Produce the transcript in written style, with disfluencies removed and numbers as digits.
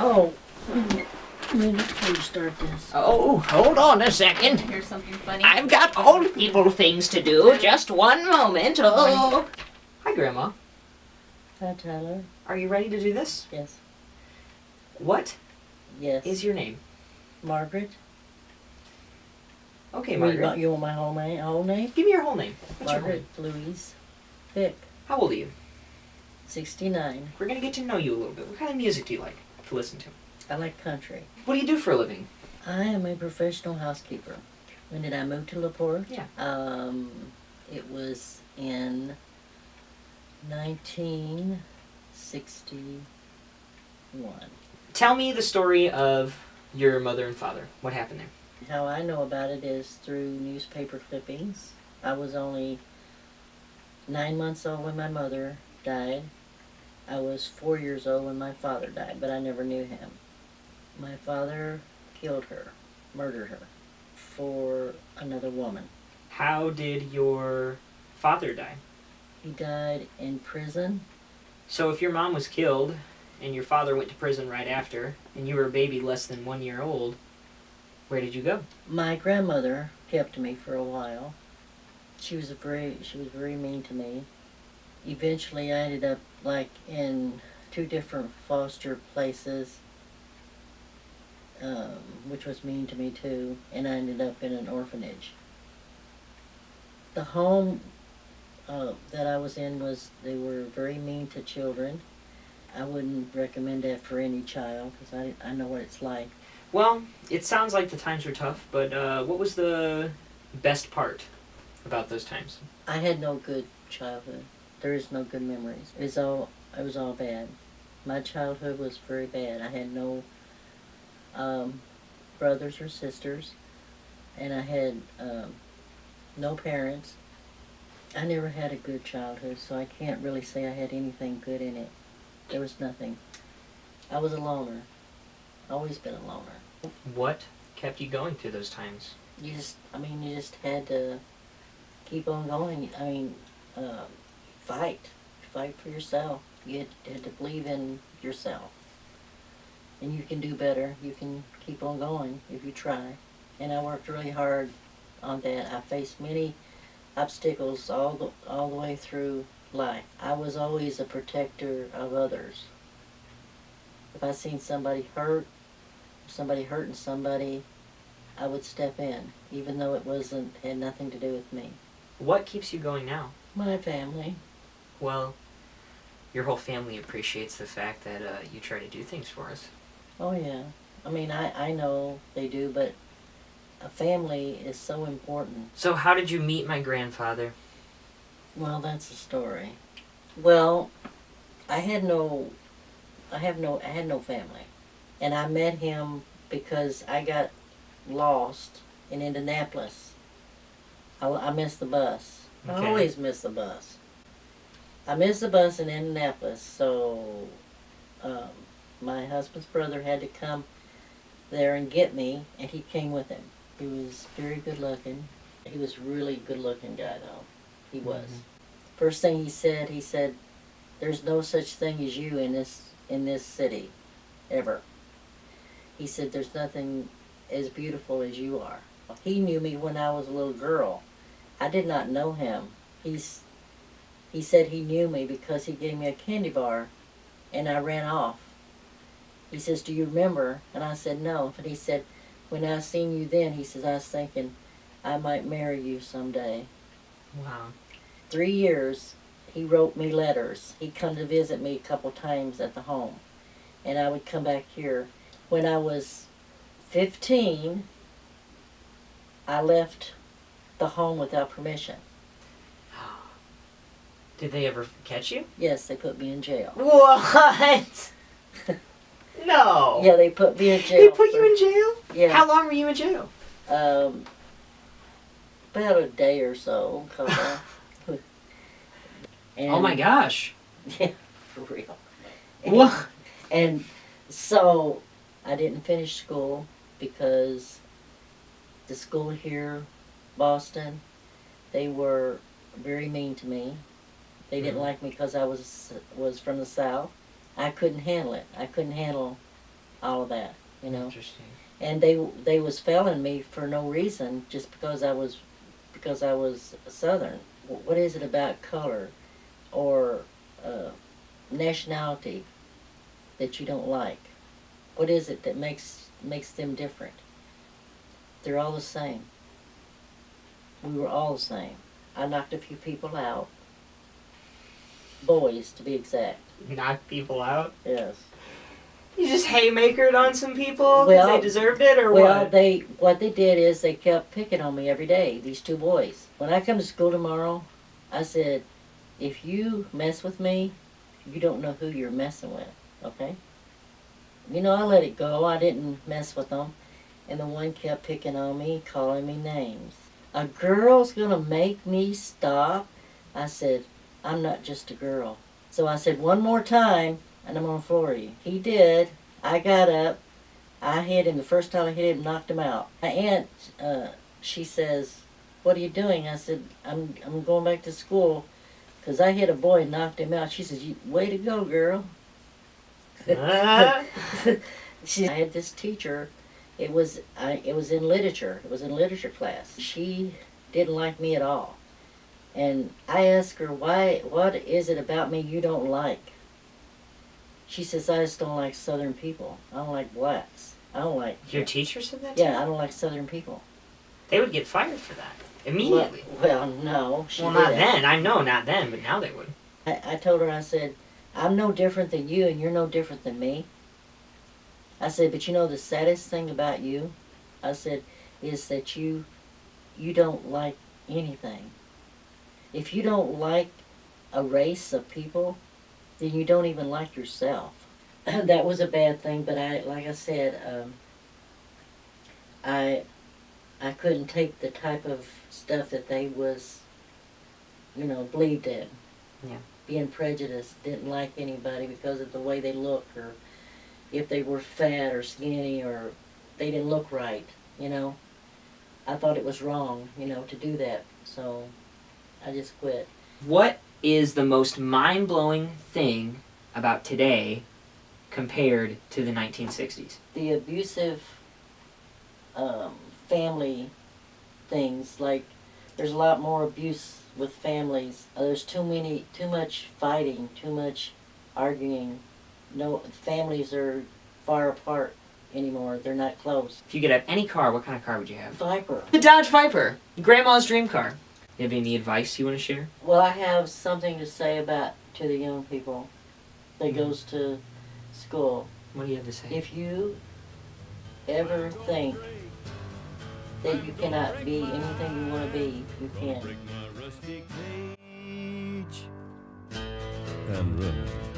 Oh, before you start this. Oh, hold on a second. Here's something funny. I've got old people things to do. Just one moment. Oh. Hi, Grandma. Hi, Tyler. Are you ready to do this? Yes. What Yes. is your name? Margaret? Okay, Margaret. You want my whole name? Give me your whole name. What's Margaret Louise Vick. How old are you? 69. We're going to get to know you a little bit. What kind of music do you like to listen to? I like country. What do you do for a living? I am a professional housekeeper. When did I move to LaPorte? Yeah. It was in 1961. Tell me the story of your mother and father. What happened there? How I know about it is through newspaper clippings. I was only 9 months old when my mother died. I was 4 years old when my father died, but I never knew him. My father killed her, murdered her, for another woman. How did your father die? He died in prison. So if your mom was killed and your father went to prison right after and you were a baby less than 1 year old, where did you go? My grandmother kept me for a while. She was very mean to me. Eventually I ended up like in 2 different foster places, which was mean to me too, and I ended up in an orphanage. The home that I was in they were very mean to children. I wouldn't recommend that for any child because I know what it's like. Well, it sounds like the times were tough, but what was the best part about those times? I had no good childhood. There is no good memories. It was all bad. My childhood was very bad. I had no brothers or sisters, and I had no parents. I never had a good childhood, so I can't really say I had anything good in it. There was nothing. I was a loner. Always been a loner. What kept you going through those times? You just had to keep on going. Fight for yourself. You had to believe in yourself. And you can do better. You can keep on going if you try. And I worked really hard on that. I faced many obstacles all the way through life. I was always a protector of others. If I seen somebody hurting somebody, I would step in, even though it had nothing to do with me. What keeps you going now? My family. Well, your whole family appreciates the fact that you try to do things for us. Oh yeah. I know they do, but a family is so important. So how did you meet my grandfather? Well, that's a story. Well, I had no family. And I met him because I got lost in Indianapolis. I missed the bus. Okay. I always miss the bus. I missed the bus in Indianapolis, so my husband's brother had to come there and get me, and he came with him. He was very good looking. He was a really good looking guy, though. He was. Mm-hmm. First thing he said, "There's no such thing as you in this city, ever." He said, "There's nothing as beautiful as you are." He knew me when I was a little girl. I did not know him. He said he knew me because he gave me a candy bar, and I ran off. He says, "Do you remember?" And I said, "No." But he said, "When I seen you then," he says, "I was thinking I might marry you someday." Wow. 3 years, he wrote me letters. He'd come to visit me a couple times at the home, and I would come back here. When I was 15, I left the home without permission. Did they ever catch you? Yes, they put me in jail. What? No. Yeah, they put me in jail. They put you in jail? Yeah. How long were you in jail? About a day or so. And, oh my gosh. Yeah, for real. What? And so I didn't finish school because the school here, Boston, They were very mean to me. They didn't like me because I was from the South. I couldn't handle it. I couldn't handle all of that, you know. Interesting. And they was failing me for no reason, just because I was Southern. What is it about color or nationality that you don't like? What is it that makes them different? They're all the same. We were all the same. I knocked a few people out. Boys, to be exact. Knock people out? Yes. You just haymakered on some people because Well, they deserved it, or Well, what? what they did is they kept picking on me every day, these two boys. When I come to school tomorrow, I said, if you mess with me, you don't know who you're messing with, okay? You know, I let it go. I didn't mess with them. And the one kept picking on me, calling me names. A girl's gonna make me stop? I said, I'm not just a girl. So I said, one more time, and I'm gonna floor you. He did. I got up. I hit him. The first time I hit him, knocked him out. My aunt, she says, what are you doing? I said, I'm going back to school because I hit a boy and knocked him out. She says, way to go, girl. I had this teacher. It was in literature. It was in literature class. She didn't like me at all. And I asked her, what is it about me you don't like? She says, I just don't like Southern people. I don't like blacks. I don't like... Your teacher said that? Yeah, I don't like Southern people. They would get fired for that immediately. Well, no. Well, not then. I know, not then, but now they would. I told her, I said, I'm no different than you and you're no different than me. I said, but you know the saddest thing about you, I said, is that you don't like anything. If you don't like a race of people, then you don't even like yourself. That was a bad thing, but like I said, I couldn't take the type of stuff that they was, believed in. Yeah. Being prejudiced, didn't like anybody because of the way they looked, or if they were fat or skinny, or they didn't look right, I thought it was wrong, to do that. So I just quit. What is the most mind-blowing thing about today compared to the 1960s? The abusive family things, like there's a lot more abuse with families. There's too much fighting, too much arguing. No, families are far apart anymore. They're not close. If you could have any car, what kind of car would you have? Viper. The Dodge Viper, Grandma's dream car. You have any advice you want to share? Well, I have something to say to the young people that goes to school. What do you have to say? If you ever think that you cannot be anything you want to be, you can. And